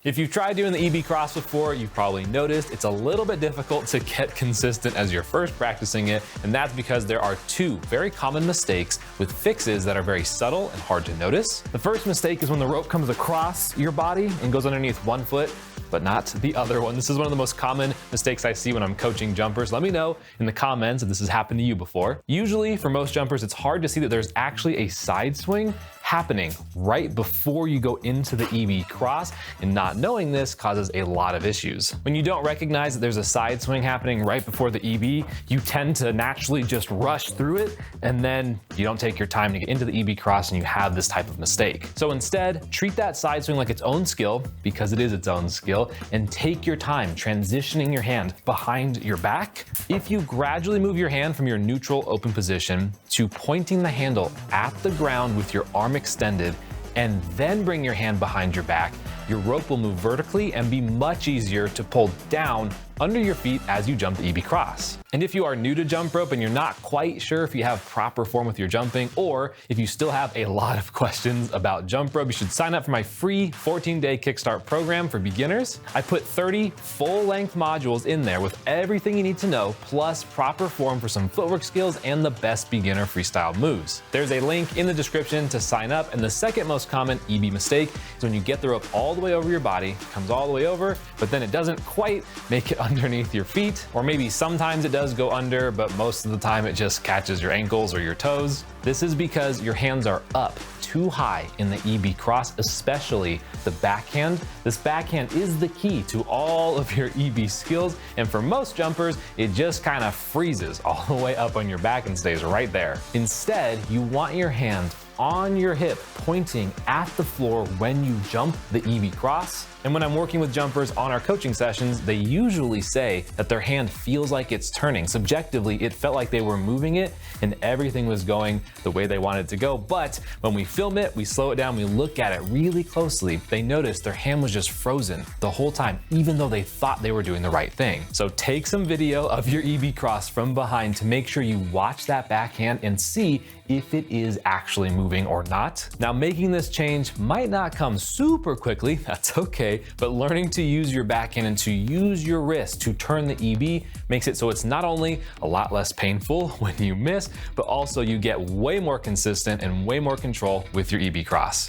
If you've tried doing the EB cross before, you've probably noticed it's a little bit difficult to get consistent as you're first practicing it, and that's because there are two very common mistakes with fixes that are very subtle and hard to notice. The first mistake is when the rope comes across your body and goes underneath one foot, but not the other one. This is one of the most common mistakes I see when I'm coaching jumpers. Let me know in the comments if this has happened to you before. Usually for most jumpers, it's hard to see that there's actually a side swing happening right before you go into the EB cross, and not knowing this causes a lot of issues. When you don't recognize that there's a side swing happening right before the EB, you tend to naturally just rush through it, and then you don't take your time to get into the EB cross and you have this type of mistake. So instead, treat that side swing like its own skill, because it is its own skill, and take your time transitioning your hand behind your back. If you gradually move your hand from your neutral open position to pointing the handle at the ground with your arm extended, and then bring your hand behind your back, your rope will move vertically and be much easier to pull down under your feet as you jump the EB cross. And if you are new to jump rope and you're not quite sure if you have proper form with your jumping, or if you still have a lot of questions about jump rope, you should sign up for my free 14-day Kickstart program for beginners. I put 30 full-length modules in there with everything you need to know, plus proper form for some footwork skills and the best beginner freestyle moves. There's a link in the description to sign up. And the second most common EB mistake is when you get the rope all the way over your body, comes all the way over, but then it doesn't quite make it underneath your feet, or maybe sometimes it does go under, but most of the time it just catches your ankles or your toes. This is because your hands are up too high in the EB cross, especially the backhand. This backhand is the key to all of your EB skills, and for most jumpers, it just kind of freezes all the way up on your back and stays right there. Instead, you want your hand on your hip, pointing at the floor when you jump the EB cross. And when I'm working with jumpers on our coaching sessions, they usually say that their hand feels like it's turning. Subjectively, it felt like they were moving it and everything was going the way they wanted it to go. But when we film it, we slow it down, we look at it really closely, they notice their hand was just frozen the whole time, even though they thought they were doing the right thing. So take some video of your EB cross from behind to make sure you watch that backhand and see if it is actually moving or not. Now, making this change might not come super quickly, that's okay, but learning to use your backhand and to use your wrist to turn the EB makes it so it's not only a lot less painful when you miss, but also you get way more consistent and way more control with your EB cross.